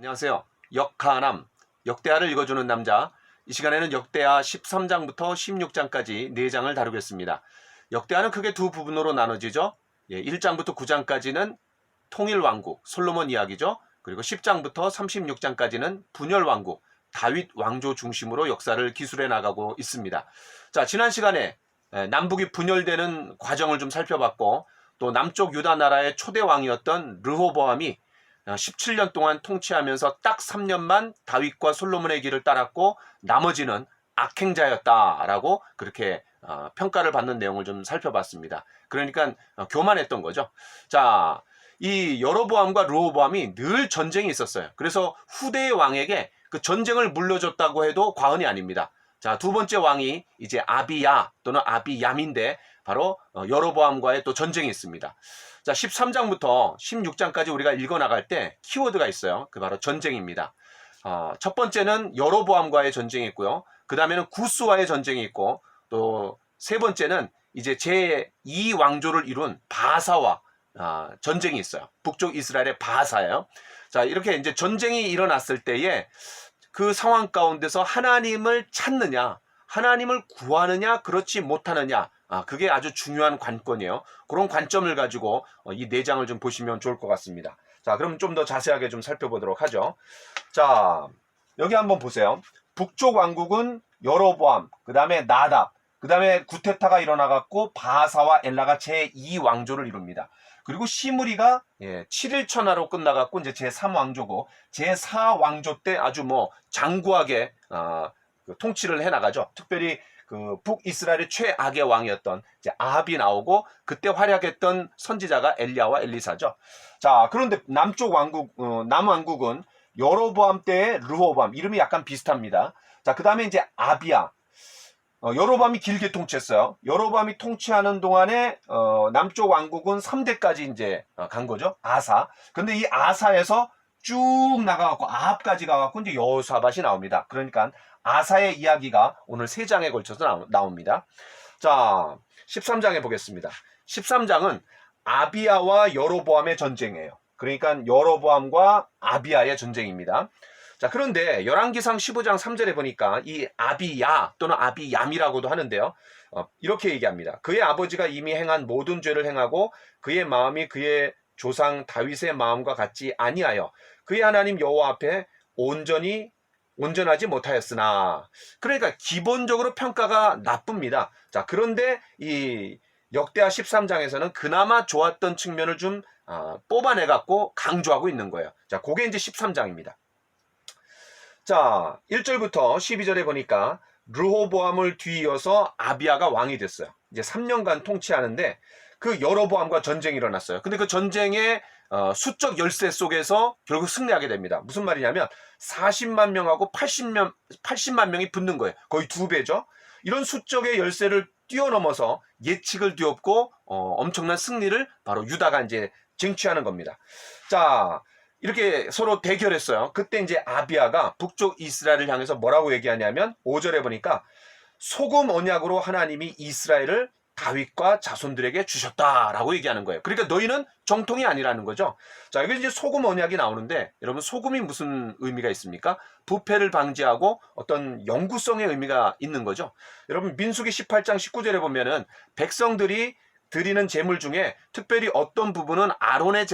안녕하세요. 역하남, 역대하를 읽어주는 남자. 이 시간에는 역대하 13장부터 16장까지 4장을 다루겠습니다. 역대하는 크게 두 부분으로 나눠지죠. 1장부터 9장까지는 통일왕국, 솔로몬 이야기죠. 그리고 10장부터 36장까지는 분열왕국, 다윗 왕조 중심으로 역사를 기술해 나가고 있습니다. 자, 지난 시간에 남북이 분열되는 과정을 좀 살펴봤고, 또 남쪽 유다 나라의 초대 왕이었던 르호보암이 17년 동안 통치하면서 딱 3년만 다윗과 솔로몬의 길을 따랐고 나머지는 악행자였다라고 그렇게 평가를 받는 내용을 좀 살펴봤습니다. 그러니까 교만했던 거죠. 자, 이 여로보암과 르호보암이 늘 전쟁이 있었어요. 그래서 후대의 왕에게 그 전쟁을 물려줬다고 해도 과언이 아닙니다. 자, 두 번째 왕이 이제 아비야 또는 아비얌인데 바로 여로보암과의 또 전쟁이 있습니다. 자, 13장부터 16장까지 우리가 읽어나갈 때 키워드가 있어요. 그 바로 전쟁입니다. 첫 번째는 여로보암과의 전쟁이 있고요. 그 다음에는 구스와의 전쟁이 있고, 또 세 번째는 이제 제2 왕조를 이룬 바사와 전쟁이 있어요. 북쪽 이스라엘의 바사예요. 자, 이렇게 이제 전쟁이 일어났을 때에 그 상황 가운데서 하나님을 찾느냐, 하나님을 구하느냐, 그렇지 못하느냐, 그게 아주 중요한 관건이에요. 그런 관점을 가지고 이 4장을 좀 보시면 좋을 것 같습니다. 자, 그럼 좀 더 자세하게 좀 살펴보도록 하죠. 자, 여기 한번 보세요. 북쪽 왕국은 여로보암, 그 다음에 나답, 그 다음에 구테타가 일어나갖고 바사와 엘라가 제2 왕조를 이룹니다. 그리고 시므리가 7일 천하로 끝나갖고 이제 제3왕조고, 제4왕조 때 아주 장구하게 통치를 해나가죠. 특별히 그 북이스라엘의 최악의 왕이었던 이제 아합이 나오고, 그때 활약했던 선지자가 엘리야와 엘리사죠. 자, 그런데 남쪽 왕국, 남왕국은 여로보암 때의 르호보암, 이름이 약간 비슷합니다. 자, 그 다음에 이제 아비야. 여로보암이 길게 통치했어요. 여로보암이 통치하는 동안에 남쪽 왕국은 3대까지 이제 간 거죠. 아사. 근데 이 아사에서 쭉 나가갖고 아합까지 가갖고 이제 여호사밧이 나옵니다. 그러니까 아사의 이야기가 오늘 3장에 걸쳐서 나옵니다. 자, 13장에 보겠습니다. 13장은 아비야와 여로보암의 전쟁이에요. 그러니까 여로보암과 아비야의 전쟁입니다. 자, 그런데 열왕기상 15장 3절에 보니까 이 아비야 또는 아비얌이라고도 하는데요. 이렇게 얘기합니다. 그의 아버지가 이미 행한 모든 죄를 행하고 그의 마음이 그의 조상 다윗의 마음과 같지 아니하여 그의 하나님 여호와 앞에 온전하지 못하였으나, 그러니까 기본적으로 평가가 나쁩니다. 자, 그런데 이 역대하 13장에서는 그나마 좋았던 측면을 좀 뽑아내갖고 강조하고 있는 거예요. 자, 그게 이제 13장입니다. 자, 1절부터 12절에 보니까 르호보암을 뒤이어서 아비야가 왕이 됐어요. 이제 3년간 통치하는데 그 여로보암과 전쟁이 일어났어요. 근데 그 전쟁의 수적 열세 속에서 결국 승리하게 됩니다. 무슨 말이냐면 40만 명하고 80만 명이 붙는 거예요. 거의 2배죠. 이런 수적의 열세를 뛰어넘어서 예측을 뒤엎고 엄청난 승리를 바로 유다가 이제 쟁취하는 겁니다. 자, 이렇게 서로 대결했어요. 그때 이제 아비야가 북쪽 이스라엘을 향해서 뭐라고 얘기하냐면 5절에 보니까 소금 언약으로 하나님이 이스라엘을 다윗과 자손들에게 주셨다라고 얘기하는 거예요. 그러니까 너희는 정통이 아니라는 거죠. 자, 여기 이제 소금 언약이 나오는데, 여러분 소금이 무슨 의미가 있습니까? 부패를 방지하고 어떤 영구성의 의미가 있는 거죠. 여러분 민수기 18장 19절에 보면은 백성들이 드리는 제물 중에 특별히 어떤 부분은 아론의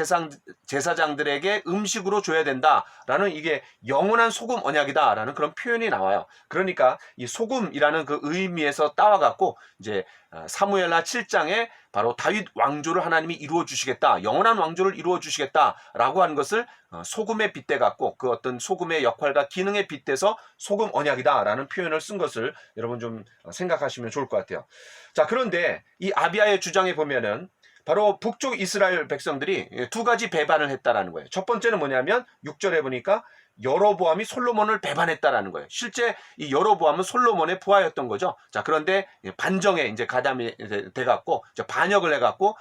제사장들에게 음식으로 줘야 된다라는, 이게 영원한 소금 언약이다라는 그런 표현이 나와요. 그러니까 이 소금이라는 그 의미에서 따와갖고 이제 사무엘하 7장에 바로 다윗 왕조를 하나님이 이루어 주시겠다, 영원한 왕조를 이루어 주시겠다라고 하는 것을 소금에 빗대갖고 그 어떤 소금의 역할과 기능에 빗대서 소금 언약이다라는 표현을 쓴 것을 여러분 좀 생각하시면 좋을 것 같아요. 자, 그런데 이 아비야의 주장에 보면은 바로 북쪽 이스라엘 백성들이 2가지 배반을 했다라는 거예요. 첫 번째는 뭐냐면 6절에 보니까 여로보암이 솔로몬을 배반했다라는 거예요. 실제 이 여로보암은 솔로몬의 부하였던 거죠. 자, 그런데 반정에 이제 가담이 돼갖고 반역을 해갖고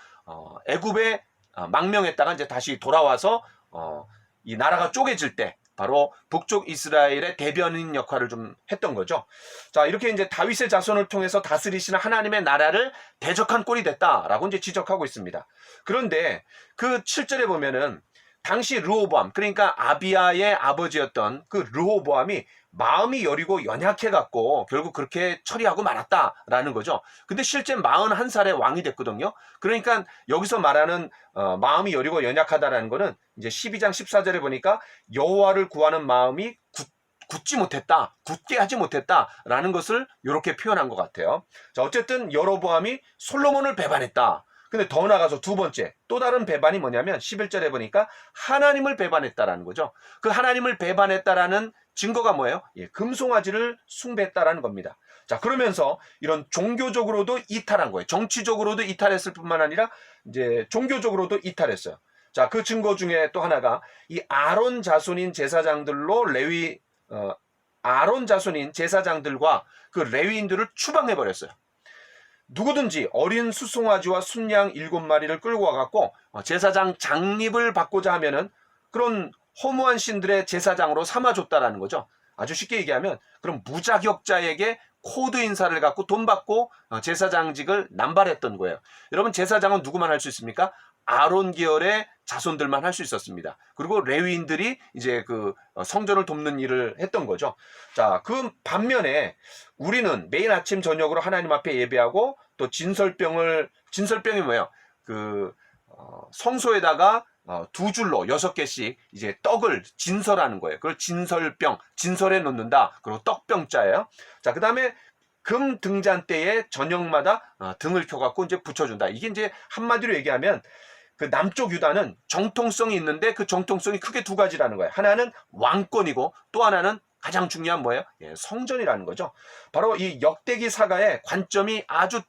애굽에 망명했다가 이제 다시 돌아와서 이 나라가 쪼개질 때 바로 북쪽 이스라엘의 대변인 역할을 좀 했던 거죠. 자, 이렇게 이제 다윗의 자손을 통해서 다스리시는 하나님의 나라를 대적한 꼴이 됐다라고 이제 지적하고 있습니다. 그런데 그 7절에 보면은 당시 르호보암, 그러니까 아비야의 아버지였던 그 르호보암이 마음이 여리고 연약해갖고 결국 그렇게 처리하고 말았다라는 거죠. 근데 실제 41살에 왕이 됐거든요. 그러니까 여기서 말하는 마음이 여리고 연약하다라는 거는 이제 12장 14절에 보니까 여호와를 구하는 마음이 굳지 못했다, 굳게 하지 못했다라는 것을 이렇게 표현한 것 같아요. 자, 어쨌든 여로보암이 솔로몬을 배반했다. 근데 더 나가서 두 번째 또 다른 배반이 뭐냐면 11절에 보니까 하나님을 배반했다라는 거죠. 그 하나님을 배반했다라는 증거가 뭐예요? 예, 금송아지를 숭배했다라는 겁니다. 자, 그러면서 이런 종교적으로도 이탈한 거예요. 정치적으로도 이탈했을 뿐만 아니라 이제 종교적으로도 이탈했어요. 자, 그 증거 중에 또 하나가 이 아론 자손인 제사장들로 아론 자손인 제사장들과 그 레위인들을 추방해 버렸어요. 누구든지 어린 수송아지와 순양 7마리를 끌고 와갖고 제사장 장립을 받고자 하면은 그런 허무한 신들의 제사장으로 삼아줬다라는 거죠. 아주 쉽게 얘기하면 그럼 무자격자에게 코드 인사를 갖고 돈 받고 제사장직을 남발했던 거예요. 여러분, 제사장은 누구만 할 수 있습니까? 아론 계열의 자손들만 할 수 있었습니다. 그리고 레위인들이 이제 그 성전을 돕는 일을 했던 거죠. 자, 그 반면에 우리는 매일 아침 저녁으로 하나님 앞에 예배하고 또 진설병이 뭐예요? 그 성소에다가 두 줄로 6개씩 이제 떡을 진설하는 거예요. 그걸 진설에 놓는다. 그리고 떡병자예요. 자, 그 다음에 금 등잔 때에 저녁마다 등을 켜갖고 이제 붙여준다. 이게 이제 한마디로 얘기하면 그 남쪽 유다는 정통성이 있는데 그 정통성이 크게 두 가지라는 거예요. 하나는 왕권이고 또 하나는 가장 중요한 뭐예요? 예, 성전이라는 거죠. 바로 이 역대기 사가의 관점이 아주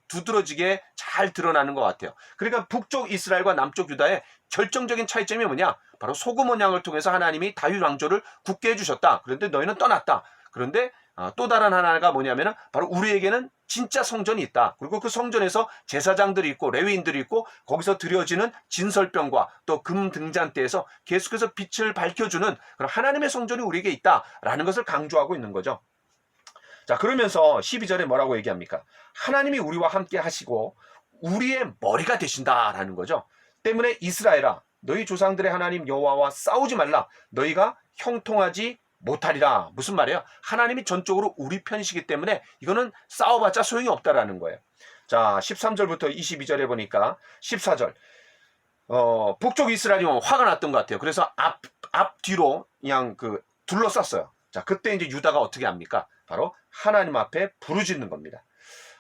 두드러지게 잘 드러나는 것 같아요. 그러니까 북쪽 이스라엘과 남쪽 유다의 결정적인 차이점이 뭐냐? 바로 소금 언약을 통해서 하나님이 다윗 왕조를 굳게 해주셨다. 그런데 너희는 떠났다. 그런데 또 다른 하나가 뭐냐면은 바로 우리에게는 진짜 성전이 있다. 그리고 그 성전에서 제사장들이 있고 레위인들이 있고 거기서 드려지는 진설병과 또 금 등잔대에서 계속해서 빛을 밝혀주는 그런 하나님의 성전이 우리에게 있다라는 것을 강조하고 있는 거죠. 자, 그러면서 12절에 뭐라고 얘기합니까? 하나님이 우리와 함께 하시고 우리의 머리가 되신다라는 거죠. 때문에 이스라엘아, 너희 조상들의 하나님 여호와와 싸우지 말라. 너희가 형통하지 못하리라. 무슨 말이에요? 하나님이 전적으로 우리 편이시기 때문에 이거는 싸워봤자 소용이 없다라는 거예요. 자, 13절부터 22절에 보니까 14절 북쪽 이스라엘이 화가 났던 것 같아요. 그래서 앞뒤로 그냥 둘러쌌어요. 자, 그때 이제 유다가 어떻게 합니까? 바로 하나님 앞에 부르짖는 겁니다.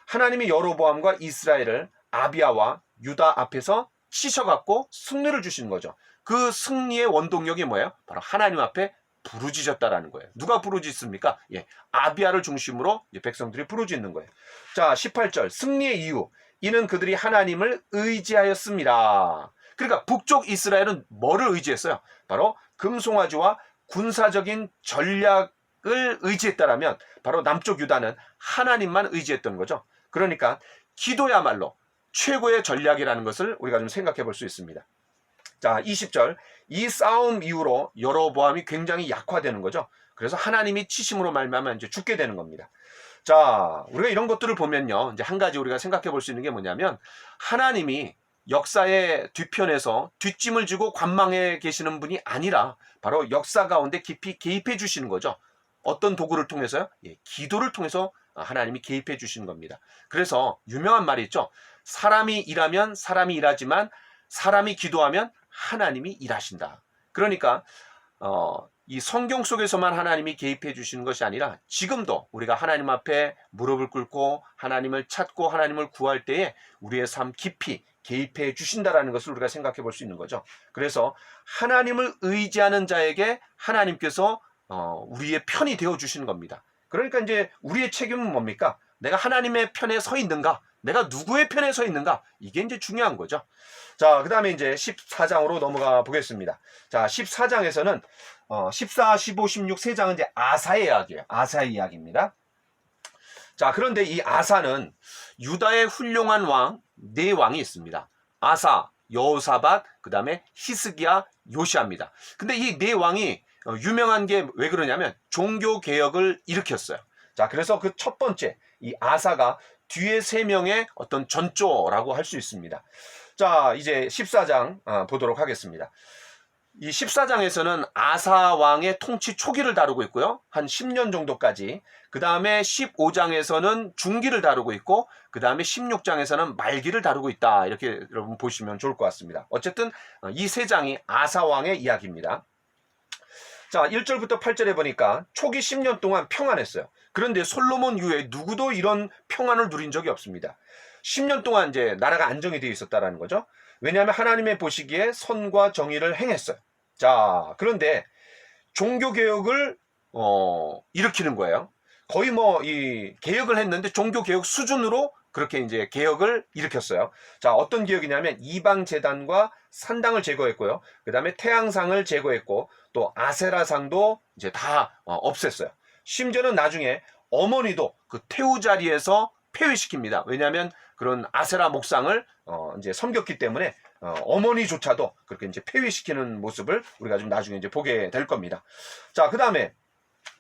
하나님이 여로보암과 이스라엘을 아비야와 유다 앞에서 치셔갖고 승리를 주시는 거죠. 그 승리의 원동력이 뭐예요? 바로 하나님 앞에 부르짖었다라는 거예요. 누가 부르짖습니까? 예, 아비야를 중심으로 백성들이 부르짖는 거예요. 자, 18절 승리의 이유, 이는 그들이 하나님을 의지하였습니다. 그러니까 북쪽 이스라엘은 뭐를 의지했어요? 바로 금송아지와 군사적인 전략을 의지했다라면 바로 남쪽 유다는 하나님만 의지했던 거죠. 그러니까 기도야말로 최고의 전략이라는 것을 우리가 좀 생각해 볼 수 있습니다. 자, 20절 이 싸움 이후로 여로보암이 굉장히 약화되는 거죠. 그래서 하나님이 치심으로 말미암아 이제 죽게 되는 겁니다. 자, 우리가 이런 것들을 보면요, 이제 한 가지 우리가 생각해 볼 수 있는 게 뭐냐면 하나님이 역사의 뒤편에서 뒷짐을 지고 관망해 계시는 분이 아니라 바로 역사 가운데 깊이 개입해 주시는 거죠. 어떤 도구를 통해서요? 예, 기도를 통해서 하나님이 개입해 주시는 겁니다. 그래서 유명한 말이 있죠. 사람이 일하면 사람이 일하지만 사람이 기도하면 하나님이 일하신다. 그러니까 이 성경 속에서만 하나님이 개입해 주시는 것이 아니라 지금도 우리가 하나님 앞에 무릎을 꿇고 하나님을 찾고 하나님을 구할 때에 우리의 삶 깊이 개입해 주신다라는 것을 우리가 생각해 볼 수 있는 거죠. 그래서 하나님을 의지하는 자에게 하나님께서 우리의 편이 되어 주시는 겁니다. 그러니까 이제 우리의 책임은 뭡니까? 내가 하나님의 편에 서 있는가? 내가 누구의 편에 서 있는가? 이게 이제 중요한 거죠. 자, 그 다음에 이제 14장으로 넘어가 보겠습니다. 자, 14장에서는 14, 15, 16 세 장은 이제 아사의 이야기예요. 아사의 이야기입니다. 자, 그런데 이 아사는 유다의 훌륭한 네 왕이 있습니다. 아사, 여호사밧, 그 다음에 히스기야, 요시아입니다. 근데 이 네 왕이 유명한 게 왜 그러냐면 종교 개혁을 일으켰어요. 자, 그래서 그 첫 번째 이 아사가 뒤에 3명의 어떤 전조라고 할 수 있습니다. 자, 이제 14장 보도록 하겠습니다. 이 14장에서는 아사 왕의 통치 초기를 다루고 있고요. 한 10년 정도까지. 그 다음에 15장에서는 중기를 다루고 있고, 그 다음에 16장에서는 말기를 다루고 있다. 이렇게 여러분 보시면 좋을 것 같습니다. 어쨌든 이 세 장이 아사 왕의 이야기입니다. 자, 1절부터 8절에 보니까 초기 10년 동안 평안했어요. 그런데 솔로몬 이후에 누구도 이런 평안을 누린 적이 없습니다. 10년 동안 이제 나라가 안정이 되어 있었다라는 거죠. 왜냐하면 하나님의 보시기에 선과 정의를 행했어요. 자, 그런데 종교개혁을 일으키는 거예요. 거의 뭐 이 개혁을 했는데 종교개혁 수준으로 그렇게 이제 개혁을 일으켰어요. 자, 어떤 개혁이냐면 이방 제단과 산당을 제거했고요. 그 다음에 태양상을 제거했고, 또 아세라상도 이제 다 없앴어요. 심지어는 나중에 어머니도 그 태우 자리에서 폐위시킵니다. 왜냐하면 그런 아세라 목상을 이제 섬겼기 때문에 어머니조차도 그렇게 이제 폐위시키는 모습을 우리가 좀 나중에 이제 보게 될 겁니다. 자, 그 다음에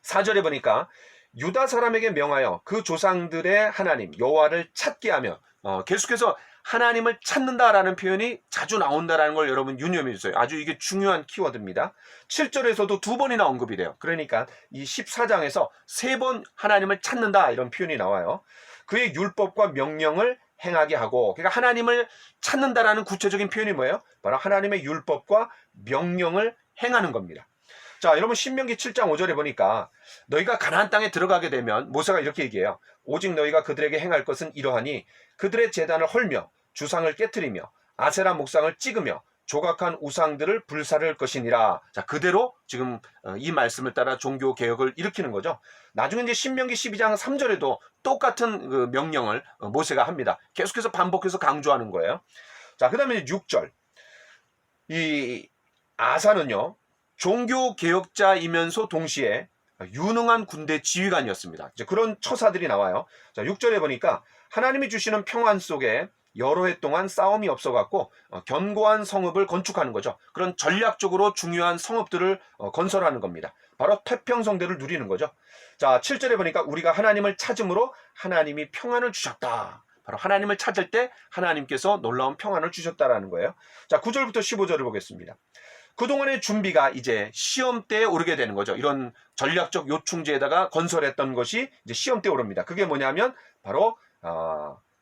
4절에 보니까 유다 사람에게 명하여 그 조상들의 하나님 여호와를 찾게 하며, 계속해서 하나님을 찾는다라는 표현이 자주 나온다라는 걸 여러분 유념해 주세요. 아주 이게 중요한 키워드입니다. 7절에서도 2번이나 언급이 돼요. 그러니까 이 14장에서 3번 하나님을 찾는다 이런 표현이 나와요. 그의 율법과 명령을 행하게 하고, 그러니까 하나님을 찾는다라는 구체적인 표현이 뭐예요? 바로 하나님의 율법과 명령을 행하는 겁니다. 자, 여러분 신명기 7장 5절에 보니까 너희가 가나안 땅에 들어가게 되면 모세가 이렇게 얘기해요. 오직 너희가 그들에게 행할 것은 이러하니 그들의 제단을 헐며 주상을 깨트리며 아세라 목상을 찍으며 조각한 우상들을 불사를 것이니라. 자, 그대로 지금 이 말씀을 따라 종교 개혁을 일으키는 거죠. 나중에 이제 신명기 12장 3절에도 똑같은 그 명령을 모세가 합니다. 계속해서 반복해서 강조하는 거예요. 자, 그 다음에 6절. 이 아사는요, 종교 개혁자이면서 동시에 유능한 군대 지휘관이었습니다. 이제 그런 처사들이 나와요. 자, 6절에 보니까 하나님이 주시는 평안 속에 여러 해 동안 싸움이 없어갖고 견고한 성읍을 건축하는 거죠. 그런 전략적으로 중요한 성읍들을 건설하는 겁니다. 바로 태평성대를 누리는 거죠. 자, 7절에 보니까 우리가 하나님을 찾음으로 하나님이 평안을 주셨다. 바로 하나님을 찾을 때 하나님께서 놀라운 평안을 주셨다라는 거예요. 자, 9절부터 15절을 보겠습니다. 그동안의 준비가 이제 시험대에 오르게 되는 거죠. 이런 전략적 요충지에다가 건설했던 것이 이제 시험대에 오릅니다. 그게 뭐냐면 바로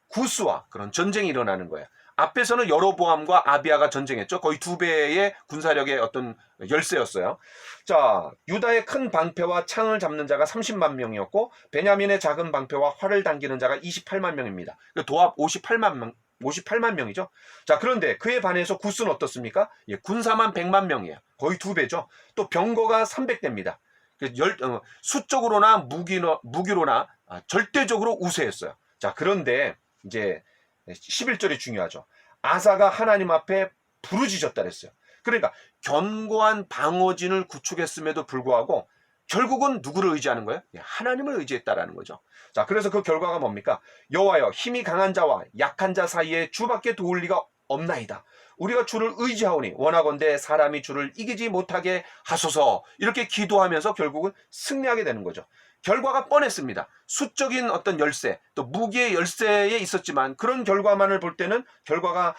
구스와 그런 전쟁이 일어나는 거예요. 앞에서는 여로보암과 아비아가 전쟁했죠. 거의 2배의 군사력의 어떤 열세였어요. 자, 유다의 큰 방패와 창을 잡는 자가 30만 명이었고 베냐민의 작은 방패와 활을 당기는 자가 28만 명입니다. 도합 58만 명이죠. 자, 그런데 그에 반해서 구스는 어떻습니까? 예, 군사만 100만 명이에요. 거의 2배죠. 또 병거가 300대입니다. 수적으로나 무기로나 절대적으로 우세했어요. 자, 그런데 이제 11절이 중요하죠. 아사가 하나님 앞에 부르짖었다 그랬어요. 그러니까 견고한 방어진을 구축했음에도 불구하고 결국은 누구를 의지하는 거예요? 하나님을 의지했다라는 거죠. 자, 그래서 그 결과가 뭡니까? 여호와여, 힘이 강한 자와 약한 자 사이에 주밖에 도울 리가 없나이다. 우리가 주를 의지하오니 원하건대 사람이 주를 이기지 못하게 하소서. 이렇게 기도하면서 결국은 승리하게 되는 거죠. 결과가 뻔했습니다. 수적인 어떤 열세, 또 무기의 열세에 있었지만 그런 결과만을 볼 때는 결과가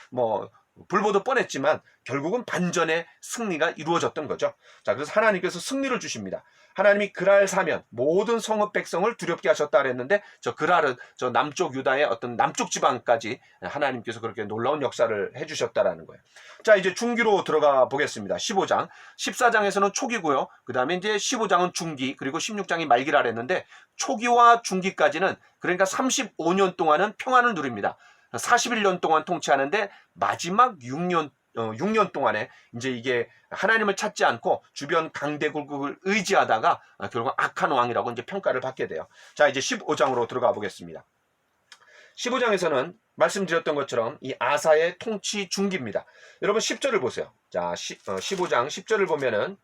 불보듯 뻔했지만 결국은 반전의 승리가 이루어졌던 거죠. 자, 그래서 하나님께서 승리를 주십니다. 하나님이 그랄 사면 모든 성읍 백성을 두렵게 하셨다 그랬는데 저 그랄은 저 남쪽 유다의 어떤 남쪽 지방까지 하나님께서 그렇게 놀라운 역사를 해주셨다라는 거예요. 자, 이제 중기로 들어가 보겠습니다. 15장. 14장에서는 초기고요. 그 다음에 이제 15장은 중기, 그리고 16장이 말기라 그랬는데 초기와 중기까지는 그러니까 35년 동안은 평안을 누립니다. 41년 동안 통치하는데 마지막 6년 동안에 이제 이게 하나님을 찾지 않고 주변 강대국을 의지하다가 결국 악한 왕이라고 이제 평가를 받게 돼요. 자, 이제 15장으로 들어가 보겠습니다. 15장에서는 말씀드렸던 것처럼 이 아사의 통치 중기입니다. 여러분 10절을 보세요. 자, 15장 10절을 보면은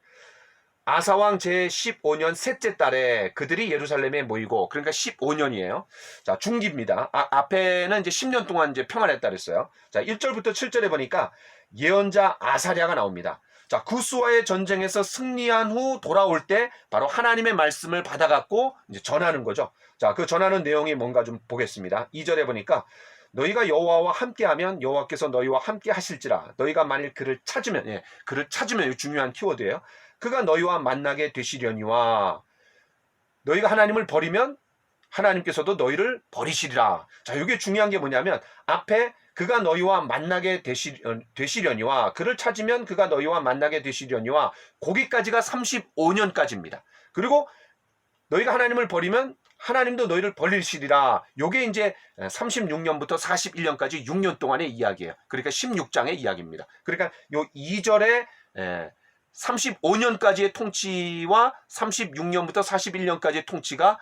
아사왕 제15년 셋째 달에 그들이 예루살렘에 모이고, 그러니까 15년이에요. 자, 중기입니다. 앞에는 이제 10년 동안 이제 평안했다 그랬어요. 자, 1절부터 7절에 보니까 예언자 아사랴가 나옵니다. 자, 구스와의 전쟁에서 승리한 후 돌아올 때 바로 하나님의 말씀을 받아갖고 이제 전하는 거죠. 자, 그 전하는 내용이 뭔가 좀 보겠습니다. 2절에 보니까 너희가 여호와와 함께하면 여호와께서 너희와 함께 하실지라. 너희가 만일 그를 찾으면, 그를 찾으면, 이거 중요한 키워드예요. 그가 너희와 만나게 되시려니와. 너희가 하나님을 버리면 하나님께서도 너희를 버리시리라. 자, 이게 중요한 게 뭐냐면 앞에 그가 너희와 만나게 되시려니와, 그를 찾으면 그가 너희와 만나게 되시려니와, 거기까지가 35년까지입니다. 그리고 너희가 하나님을 버리면 하나님도 너희를 버리시리라. 요게 이제 36년부터 41년까지 6년 동안의 이야기예요. 그러니까 16장의 이야기입니다. 그러니까 요 2절에 35년까지의 통치와 36년부터 41년까지의 통치가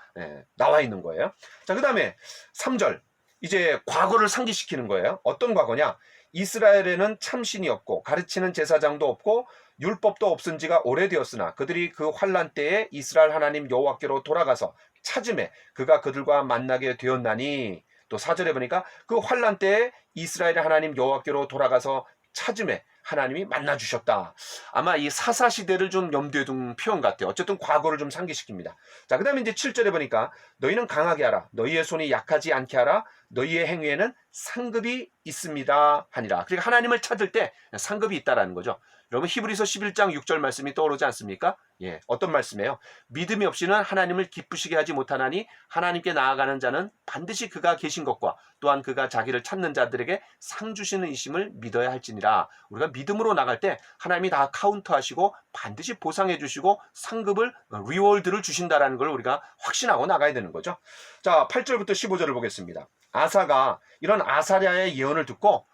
나와 있는 거예요. 자, 그 다음에 3절. 이제 과거를 상기시키는 거예요. 어떤 과거냐? 이스라엘에는 참신이 없고 가르치는 제사장도 없고 율법도 없은 지가 오래되었으나 그들이 그 환난 때에 이스라엘 하나님 여호와께로 돌아가서 찾음에 그가 그들과 만나게 되었나니, 또 4절에 보니까 그 환난 때에 이스라엘 하나님 여호와께로 돌아가서 찾음에 하나님이 만나 주셨다. 아마 이 사사시대를 좀 염두에 둔 표현 같아요. 어쨌든 과거를 좀 상기시킵니다. 자, 그 다음에 이제 7절에 보니까 너희는 강하게 하라. 너희의 손이 약하지 않게 하라. 너희의 행위에는 상급이 있습니다 하니라. 그러니까 하나님을 찾을 때 상급이 있다라는 거죠. 여러분 히브리서 11장 6절 말씀이 떠오르지 않습니까? 어떤 말씀이에요? 믿음이 없이는 하나님을 기쁘시게 하지 못하나니 하나님께 나아가는 자는 반드시 그가 계신 것과 또한 그가 자기를 찾는 자들에게 상 주시는 이심을 믿어야 할지니라. 우리가 믿음으로 나갈 때 하나님이 다 카운트하시고 반드시 보상해 주시고 상급을, 리월드를 주신다라는 걸 우리가 확신하고 나가야 되는 거죠. 자, 8절부터 15절을 보겠습니다. 아사가 이런 아사랴의 예언을 듣고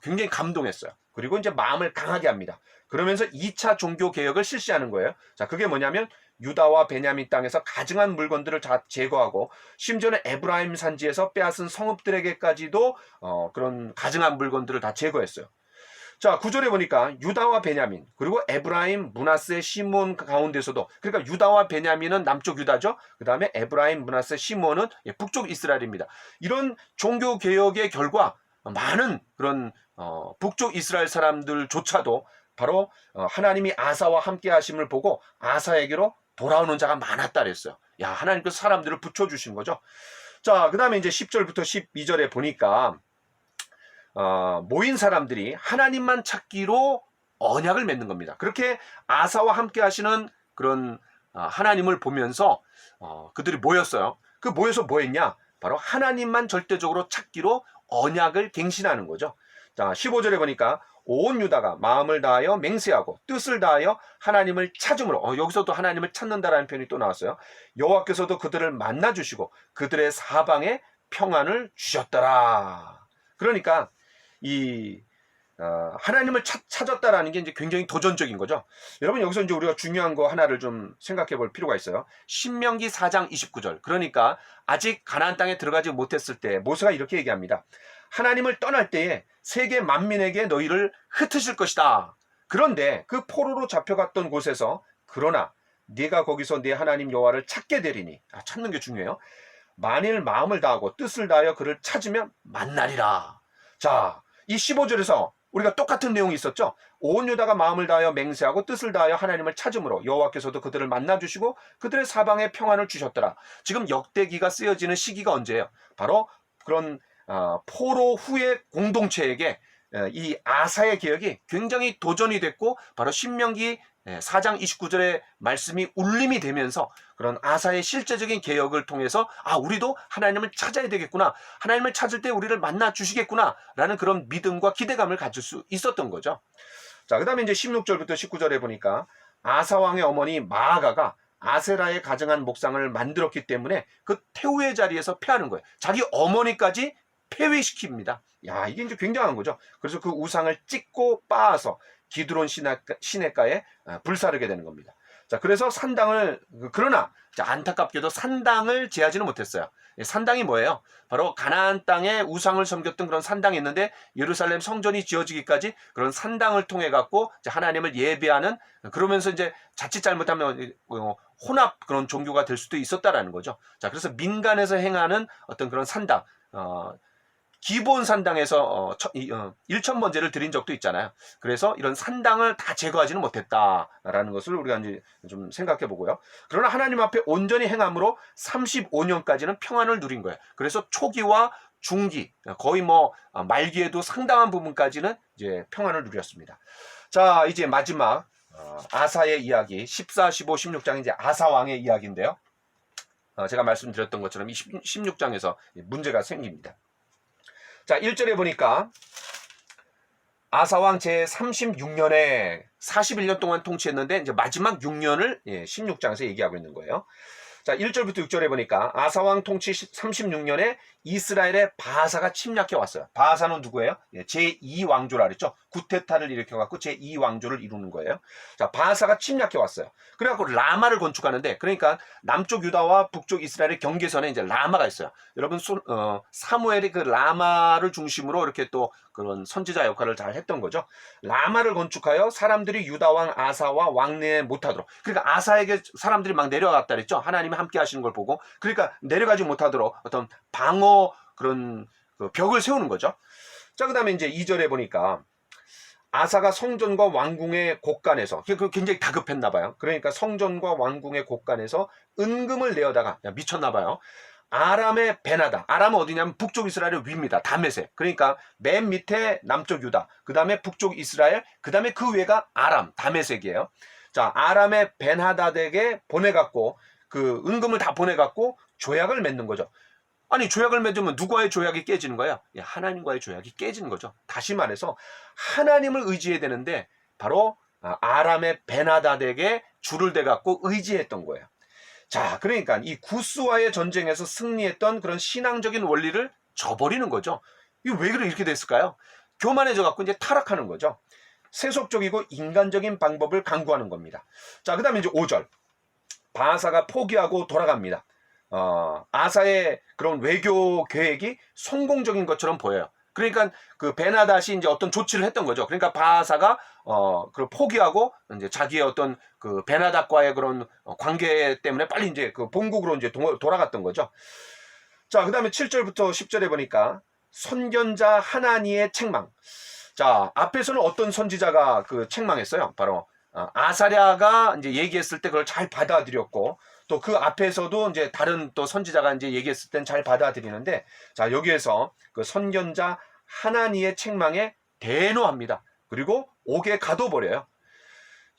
굉장히 감동했어요. 그리고 이제 마음을 강하게 합니다. 그러면서 2차 종교 개혁을 실시하는 거예요. 자, 그게 뭐냐면 유다와 베냐민 땅에서 가증한 물건들을 다 제거하고, 심지어는 에브라임 산지에서 빼앗은 성읍들에게까지도 그런 가증한 물건들을 다 제거했어요. 자, 9절에 보니까 유다와 베냐민, 그리고 에브라임, 므낫세, 시몬 가운데서도, 그러니까 유다와 베냐민은 남쪽 유다죠. 그 다음에 에브라임, 므낫세, 시몬은 북쪽 이스라엘입니다. 이런 종교 개혁의 결과 많은 그런 북쪽 이스라엘 사람들조차도 바로 하나님이 아사와 함께 하심을 보고 아사에게로 돌아오는 자가 많았다 그랬어요. 야, 하나님께서 사람들을 붙여주신 거죠. 자, 그 다음에 이제 10절부터 12절에 보니까 모인 사람들이 하나님만 찾기로 언약을 맺는 겁니다. 그렇게 아사와 함께 하시는 그런 하나님을 보면서 그들이 모였어요. 그 모여서 뭐 했냐? 바로 하나님만 절대적으로 찾기로 언약을 갱신하는 거죠. 자, 15절에 보니까 온 유다가 마음을 다하여 맹세하고 뜻을 다하여 하나님을 찾음으로, 여기서도 하나님을 찾는다라는 표현이 또 나왔어요. 여호와께서도 그들을 만나 주시고 그들의 사방에 평안을 주셨더라. 그러니까 이 하나님을 찾았다라는 게 이제 굉장히 도전적인 거죠. 여러분, 여기서 이제 우리가 중요한 거 하나를 좀 생각해 볼 필요가 있어요. 신명기 4장 29절. 그러니까 아직 가나안 땅에 들어가지 못했을 때 모세가 이렇게 얘기합니다. 하나님을 떠날 때에 세계 만민에게 너희를 흩으실 것이다. 그런데 그 포로로 잡혀갔던 곳에서 그러나 네가 거기서 네 하나님 여호와를 찾게 되리니, 찾는 게 중요해요. 만일 마음을 다하고 뜻을 다하여 그를 찾으면 만나리라. 자, 이 15절에서 우리가 똑같은 내용이 있었죠. 온 유다가 마음을 다하여 맹세하고 뜻을 다하여 하나님을 찾음으로 여호와께서도 그들을 만나주시고 그들의 사방에 평안을 주셨더라. 지금 역대기가 쓰여지는 시기가 언제예요? 바로 그런 포로 후의 공동체에게 이 아사의 개혁이 굉장히 도전이 됐고, 바로 신명기 4장 29절의 말씀이 울림이 되면서 그런 아사의 실제적인 개혁을 통해서 우리도 하나님을 찾아야 되겠구나, 하나님을 찾을 때 우리를 만나 주시겠구나 라는 그런 믿음과 기대감을 가질 수 있었던 거죠. 자, 그 다음에 이제 16절부터 19절에 보니까 아사왕의 어머니 마아가가 아세라의 가증한 목상을 만들었기 때문에 그 태우의 자리에서 패하는 거예요. 자기 어머니까지 폐위시킵니다. 야, 이게 이제 굉장한 거죠. 그래서 그 우상을 찢고 빻아서 기드론 시내가에 불사르게 되는 겁니다. 자, 그래서 그러나 안타깝게도 산당을 제하지는 못했어요. 산당이 뭐예요? 바로 가나안 땅에 우상을 섬겼던 그런 산당이 있는데, 예루살렘 성전이 지어지기까지 그런 산당을 통해 갖고 하나님을 예배하는, 그러면서 이제 자칫 잘못하면 혼합 그런 종교가 될 수도 있었다라는 거죠. 자, 그래서 민간에서 행하는 어떤 그런 산당, 기본 산당에서 1천번제를 드린 적도 있잖아요. 그래서 이런 산당을 다 제거하지는 못했다라는 것을 우리가 이제 좀 생각해 보고요. 그러나 하나님 앞에 온전히 행함으로 35년까지는 평안을 누린 거예요. 그래서 초기와 중기, 거의 뭐 말기에도 상당한 부분까지는 이제 평안을 누렸습니다. 자, 이제 마지막 아사의 이야기, 14, 15, 16장이 이제 아사 왕의 이야기인데요. 제가 말씀드렸던 것처럼 이 16장에서 문제가 생깁니다. 자, 1절에 보니까 아사왕 제 36년에 41년 동안 통치했는데 이제 마지막 6년을 16장에서 얘기하고 있는 거예요. 자, 1절부터 6절에 보니까 아사왕 통치 36년에 이스라엘의 바하사가 침략해 왔어요. 바하사는 누구예요? 제2왕조라 그랬죠. 구테타를 일으켜갖고 제2왕조를 이루는 거예요. 자, 바하사가 침략해 왔어요. 그래갖고 라마를 건축하는데, 그러니까 남쪽 유다와 북쪽 이스라엘의 경계선에 이제 라마가 있어요. 여러분, 사무엘이 그 라마를 중심으로 이렇게 또 그런 선지자 역할을 잘 했던 거죠. 라마를 건축하여 사람들이 유다왕 아사와 왕래에 못하도록. 그러니까 아사에게 사람들이 막 내려갔다 그랬죠. 하나님이 함께 하시는 걸 보고. 그러니까 내려가지 못하도록 어떤 방어 그런 벽을 세우는 거죠. 자, 그 다음에 이제 2절에 보니까 아사가 성전과 왕궁의 곳간에서, 굉장히 다급했나 봐요. 그러니까 성전과 왕궁의 곳간에서 은금을 내어다가, 미쳤나 봐요. 아람의 베나다. 아람은 어디냐면 북쪽 이스라엘의 위입니다. 다메섹. 그러니까 맨 밑에 남쪽 유다, 그 다음에 북쪽 이스라엘, 그 다음에 그 위가 아람, 다메섹이에요. 자, 아람의 베나다덱에 보내갖고 그 은금을 다 보내갖고 조약을 맺는 거죠. 아니, 조약을 맺으면 누구와의 조약이 깨지는 거야? 하나님과의 조약이 깨지는 거죠. 다시 말해서 하나님을 의지해야 되는데 바로 아람의 베나다덱에 줄을 대갖고 의지했던 거예요. 자, 그러니까 이 구스와의 전쟁에서 승리했던 그런 신앙적인 원리를 저버리는 거죠. 이거 왜 이렇게 됐을까요? 교만해져 갖고 이제 타락하는 거죠. 세속적이고 인간적인 방법을 강구하는 겁니다. 자, 그 다음에 이제 5절. 바하사가 포기하고 돌아갑니다. 아사의 그런 외교 계획이 성공적인 것처럼 보여요. 그러니까 그 베나닷이 이제 어떤 조치를 했던 거죠. 그러니까 바하사가 그걸 포기하고 이제 자기의 어떤 그 베나닷과의 그런 관계 때문에 빨리 이제 그 본국으로 이제 돌아갔던 거죠. 자, 그다음에 7절부터 10절에 보니까 선견자 하나니의 책망. 자, 앞에서는 어떤 선지자가 그 책망했어요? 바로 아사랴가 이제 얘기했을 때 그걸 잘 받아들였고, 또 그 앞에서도 이제 다른 또 선지자가 이제 얘기했을 땐 잘 받아들이는데, 자, 여기에서 그 선견자 하나니의 책망에 대노합니다. 그리고 옥에 가둬버려요.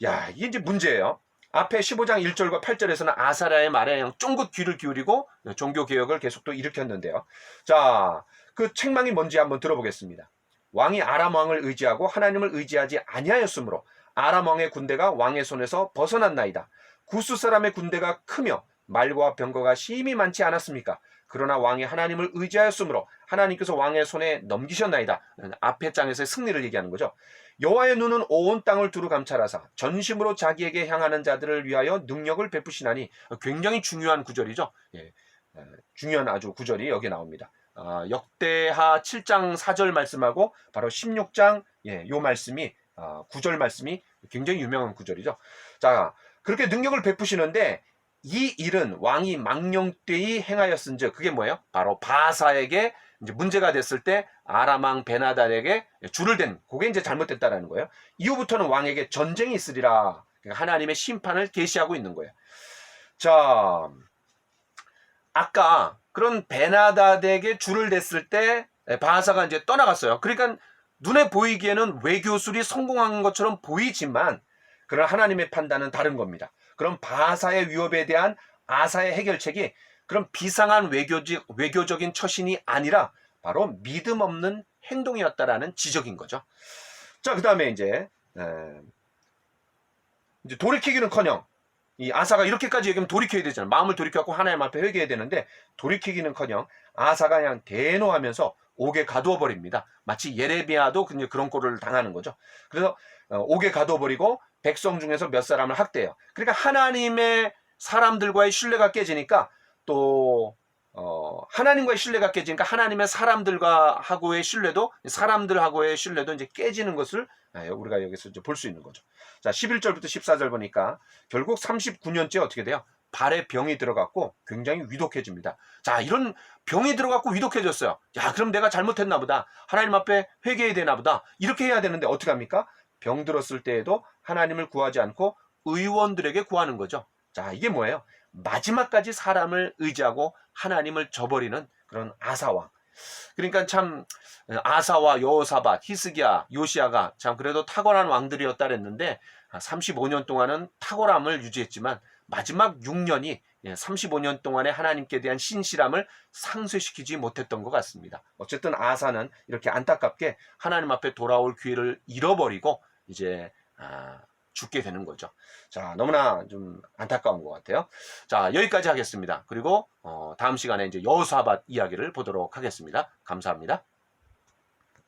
야, 이게 이제 문제예요. 앞에 15장 1절과 8절에서는 아사랴의 말에 그냥 쫑긋 귀를 기울이고 종교개혁을 계속 또 일으켰는데요. 자, 그 책망이 뭔지 한번 들어보겠습니다. 왕이 아람 왕을 의지하고 하나님을 의지하지 아니하였으므로 아람 왕의 군대가 왕의 손에서 벗어났나이다. 구스 사람의 군대가 크며 말과 병거가 심히 많지 않았습니까? 그러나 왕이 하나님을 의지하였으므로 하나님께서 왕의 손에 넘기셨나이다. 앞에 장에서의 승리를 얘기하는 거죠. 여호와의 눈은 온 땅을 두루 감찰하사 전심으로 자기에게 향하는 자들을 위하여 능력을 베푸시나니. 굉장히 중요한 구절이죠. 중요한 아주 구절이 여기 나옵니다. 역대하 7장 4절 말씀하고 바로 16장 요 말씀이 9절 말씀이 굉장히 유명한 구절이죠. 자, 그렇게 능력을 베푸시는데 이 일은 왕이 망령되이 행하였은즉, 그게 뭐예요? 바로 바하사에게 이제 문제가 됐을 때 아람왕 베나닷에게 줄을 댄, 그게 이제 잘못됐다라는 거예요. 이후부터는 왕에게 전쟁이 있으리라. 그러니까 하나님의 심판을 계시하고 있는 거예요. 자, 아까 그런 베나닷에게 줄을 댔을 때 바하사가 이제 떠나갔어요. 그러니까 눈에 보이기에는 외교술이 성공한 것처럼 보이지만, 그런 하나님의 판단은 다른 겁니다. 그럼 바하사의 위협에 대한 아사의 해결책이 그런 비상한 외교적인 처신이 아니라 바로 믿음 없는 행동이었다라는 지적인 거죠. 자, 그 다음에 이제 돌이키기는커녕, 이 아사가 이렇게까지 얘기하면 돌이켜야 되잖아요. 마음을 돌이켜갖고 하나님 앞에 회개해야 되는데, 돌이키기는커녕 아사가 그냥 대노하면서 옥에 가두어 버립니다. 마치 예레미야도 그런 꼴을 당하는 거죠. 그래서 옥에 가두어 버리고 백성 중에서 몇 사람을 학대해요. 그러니까 하나님의 사람들과의 신뢰가 깨지니까, 또 하나님과의 신뢰가 깨지니까 하나님의 사람들과하고의 신뢰도 이제 깨지는 것을 우리가 여기서 이제 볼 수 있는 거죠. 자, 11절부터 14절 보니까 결국 39년째 어떻게 돼요? 발에 병이 들어갔고 굉장히 위독해집니다. 자, 이런 병이 들어갔고 위독해졌어요. 야, 그럼 내가 잘못했나 보다. 하나님 앞에 회개해야 되나 보다. 이렇게 해야 되는데 어떻게 합니까? 병 들었을 때에도 하나님을 구하지 않고 의원들에게 구하는 거죠. 자, 이게 뭐예요? 마지막까지 사람을 의지하고 하나님을 저버리는 그런 아사왕. 그러니까 참 아사와 여호사밧, 히스기야, 요시야가 참 그래도 탁월한 왕들이었다 그랬는데 35년 동안은 탁월함을 유지했지만 마지막 6년이 35년 동안의 하나님께 대한 신실함을 상쇄시키지 못했던 것 같습니다. 어쨌든 아사는 이렇게 안타깝게 하나님 앞에 돌아올 기회를 잃어버리고 이제 죽게 되는 거죠. 자, 너무나 좀 안타까운 것 같아요. 자, 여기까지 하겠습니다. 그리고 다음 시간에 이제 여호사밧 이야기를 보도록 하겠습니다. 감사합니다.